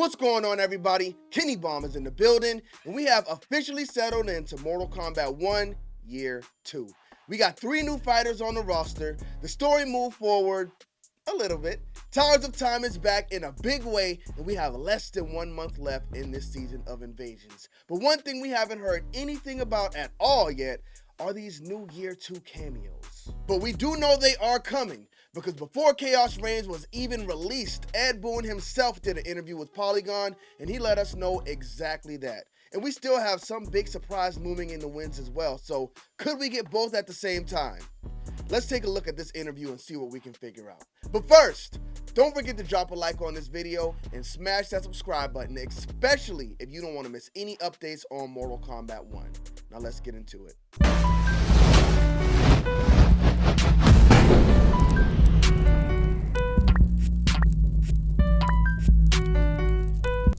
What's going on, everybody? Kennybomb is in the building, and we have officially settled into Mortal Kombat 1 Year 2. We got 3 new fighters on the roster. The story moved forward a little bit. Towers of Time is back in a big way, and we have less than 1 month left in this season of Invasions. But one thing we haven't heard anything about at all yet are these new Year 2 cameos. But we do know they are coming, because before Chaos Reigns was even released, Boon himself did an interview with Polygon, and he let us know exactly that. And we still have some big surprise looming in the winds as well, so could we get both at the same time? Let's take a look at this interview and see what we can figure out. But first, don't forget to drop a like on this video and smash that subscribe button, especially if you don't want to miss any updates on Mortal Kombat 1. Now let's get into it.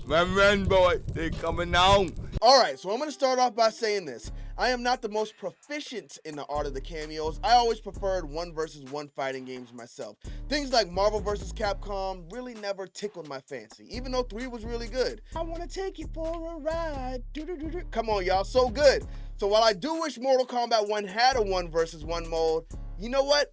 Run, boy, they coming on. Alright, so I'm going to start off by saying this. I am not the most proficient in the art of the cameos. I always preferred 1 versus 1 fighting games myself. Things like Marvel vs. Capcom really never tickled my fancy, even though 3 was really good. I want to take you for a ride. Come on, y'all, so good. So while I do wish Mortal Kombat 1 had a 1 versus 1 mode, you know what?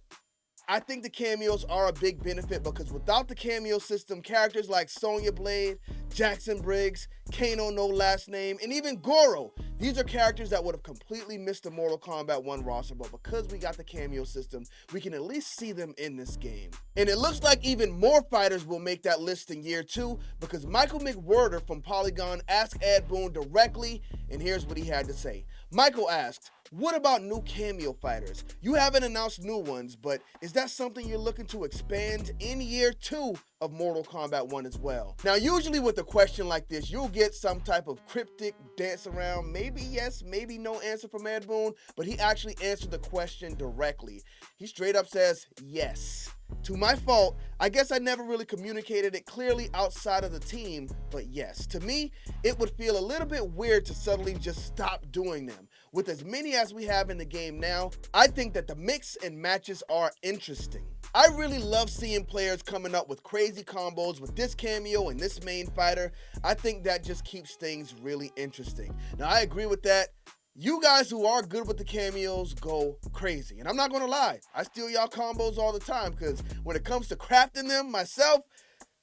I think the cameos are a big benefit, because without the cameo system, characters like Sonya Blade, Jackson Briggs, Kano no last name, and even Goro, these are characters that would have completely missed the Mortal Kombat 1 roster, but because we got the cameo system, we can at least see them in this game. And it looks like even more fighters will make that list in Year 2, because Michael McWhorter from Polygon asked Boon directly, and here's what he had to say. Michael asked, "What about new cameo fighters? You haven't announced new ones, but is that something you're looking to expand in Year 2 of Mortal Kombat 1 as well?" Now, usually with a question like this, you'll get some type of cryptic dance around, maybe yes, maybe no answer from Boon, but he actually answered the question directly. He straight up says, yes. To my fault, I guess I never really communicated it clearly outside of the team, but yes, to me, it would feel a little bit weird to suddenly just stop doing them. With as many as we have in the game now, I think that the mix and matches are interesting. I really love seeing players coming up with crazy combos with this cameo and this main fighter. I think that just keeps things really interesting. Now, I agree with that. You guys who are good with the cameos go crazy. And I'm not gonna lie, I steal y'all combos all the time, because when it comes to crafting them myself,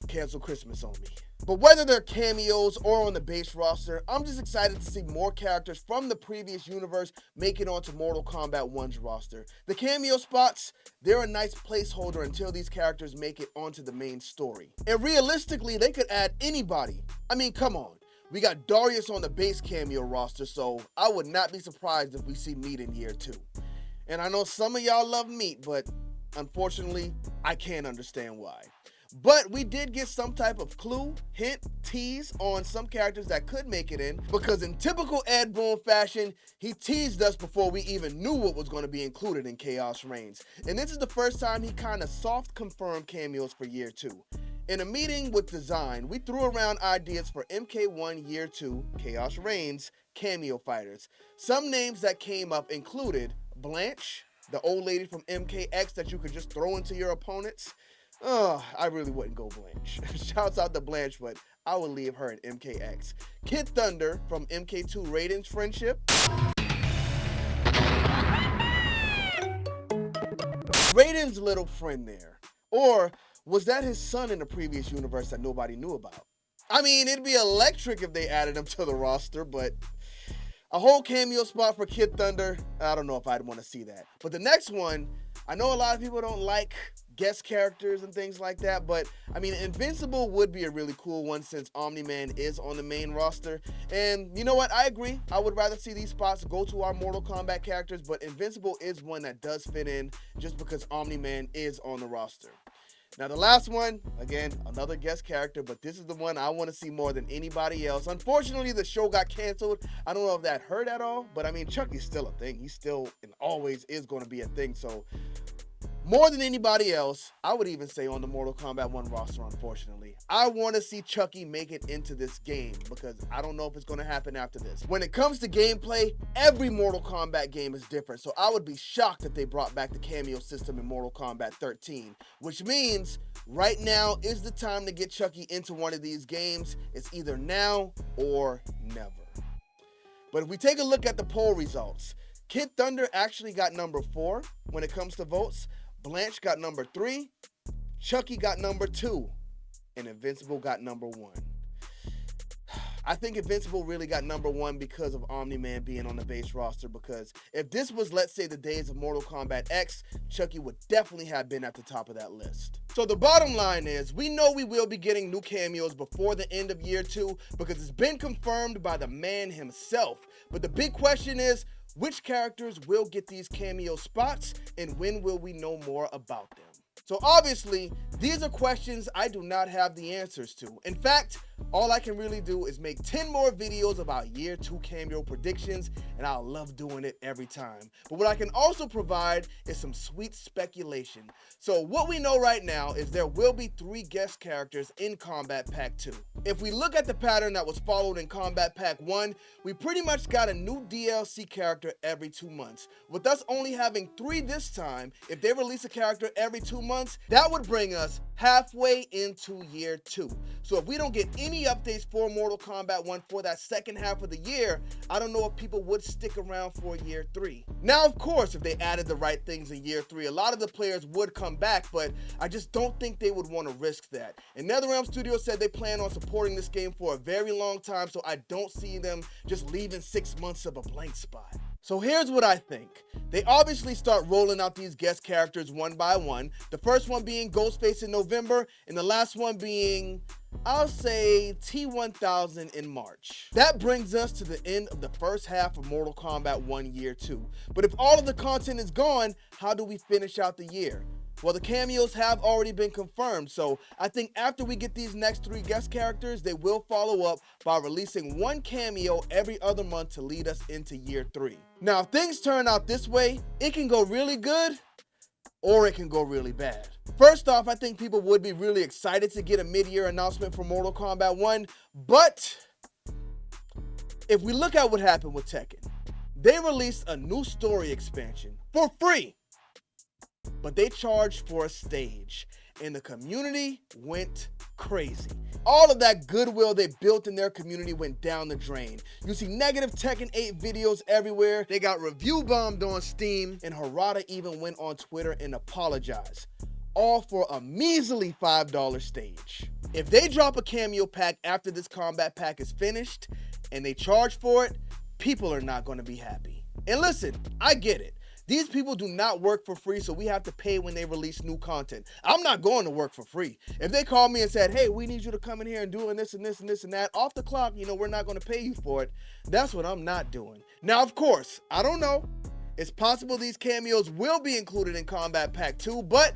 cancel Christmas on me. But whether they're cameos or on the base roster, I'm just excited to see more characters from the previous universe make it onto Mortal Kombat 1's roster. The cameo spots, they're a nice placeholder until these characters make it onto the main story. And realistically, they could add anybody. I mean, come on. We got Darius on the base cameo roster, so I would not be surprised if we see Meat in Year 2. And I know some of y'all love Meat, but unfortunately, I can't understand why. But we did get some type of clue, hint, tease on some characters that could make it in, because in typical Boon fashion, he teased us before we even knew what was going to be included in Chaos Reigns. And this is the first time he kind of soft confirmed cameos for Year 2. In a meeting with Design, we threw around ideas for MK1 Year 2 Chaos Reigns cameo fighters. Some names that came up included Blanche, the old lady from MKX that you could just throw into your opponents. I really wouldn't go Blanche. Shouts out to Blanche, but I would leave her in MKX. Kid Thunder from MK2 Raiden's Friendship. Raiden's little friend there. Or was that his son in the previous universe that nobody knew about? I mean, it'd be electric if they added him to the roster, but a whole cameo spot for Kid Thunder, I don't know if I'd want to see that. But the next one, I know a lot of people don't like guest characters and things like that, but I mean, Invincible would be a really cool one since Omni-Man is on the main roster. And you know what? I agree. I would rather see these spots go to our Mortal Kombat characters, but Invincible is one that does fit in just because Omni-Man is on the roster. Now, the last one, again, another guest character, but this is the one I want to see more than anybody else. Unfortunately, the show got canceled. I don't know if that hurt at all, but I mean, Chucky's still a thing. He's still and always is going to be a thing. So More than anybody else, I would even say on the Mortal Kombat 1 roster, unfortunately. I want to see Chucky make it into this game because I don't know if it's going to happen after this. When it comes to gameplay, every Mortal Kombat game is different, so I would be shocked if they brought back the cameo system in Mortal Kombat 13, which means right now is the time to get Chucky into one of these games. It's either now or never. But if we take a look at the poll results, Kid Thunder actually got number 4 when it comes to votes. Blanche got number 3, Chucky got number 2, and Invincible got number 1. I think Invincible really got number 1 because of Omni-Man being on the base roster, because if this was, let's say, the days of Mortal Kombat X, Chucky would definitely have been at the top of that list. So the bottom line is, we know we will be getting new cameos before the end of year 2 because it's been confirmed by the man himself. But the big question is, which characters will get these cameo spots, and when will we know more about them? So obviously, these are questions I do not have the answers to. In fact, all I can really do is make 10 more videos about year 2 cameo predictions, and I'll love doing it every time. But what I can also provide is some sweet speculation. So what we know right now is there will be 3 guest characters in Kombat Pack 2. If we look at the pattern that was followed in Kombat Pack 1, we pretty much got a new DLC character every 2 months. With us only having 3 this time, if they release a character every 2 months, that would bring us halfway into year 2. So if we don't get any updates for Mortal Kombat 1 for that second half of the year, I don't know if people would stick around for year 3. Now, of course, if they added the right things in year 3, a lot of the players would come back, but I just don't think they would want to risk that. And Netherrealm Studios said they plan on supporting this game for a very long time, so I don't see them just leaving 6 months of a blank spot. So here's what I think. They obviously start rolling out these guest characters one by one. The first one being Ghostface in November, and the last one being, I'll say, T-1000 in March. That brings us to the end of the first half of Mortal Kombat 1 Year 2. But if all of the content is gone, how do we finish out the year? Well, the cameos have already been confirmed, so I think after we get these next 3 guest characters, they will follow up by releasing 1 cameo every other month to lead us into year 3. Now, if things turn out this way, it can go really good, or it can go really bad. First off, I think people would be really excited to get a mid-year announcement for Mortal Kombat 1, but if we look at what happened with Tekken, they released a new story expansion for free. But they charged for a stage, and the community went crazy. All of that goodwill they built in their community went down the drain. You see negative Tekken 8 videos everywhere. They got review bombed on Steam, and Harada even went on Twitter and apologized. All for a measly $5 stage. If they drop a cameo pack after this combat pack is finished, and they charge for it, people are not going to be happy. And listen, I get it. These people do not work for free, so we have to pay when they release new content. I'm not going to work for free. If they called me and said, hey, we need you to come in here and doing this and this and this and that, off the clock, we're not going to pay you for it. That's what I'm not doing. Now, of course, I don't know. It's possible these cameos will be included in Kombat Pack 2, but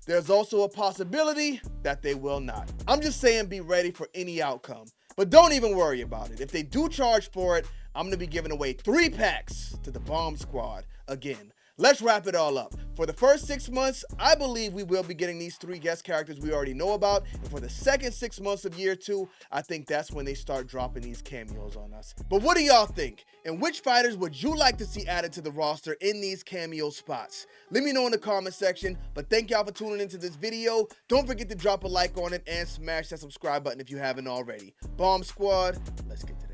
there's also a possibility that they will not. I'm just saying be ready for any outcome. But don't even worry about it. If they do charge for it, I'm going to be giving away 3 packs to the Bomb Squad again. Let's wrap it all up. For the first 6 months, I believe we will be getting these 3 guest characters we already know about. And for the second 6 months of year 2, I think that's when they start dropping these cameos on us. But what do y'all think? And which fighters would you like to see added to the roster in these cameo spots? Let me know in the comment section. But thank y'all for tuning into this video. Don't forget to drop a like on it and smash that subscribe button if you haven't already. Bomb Squad, let's get to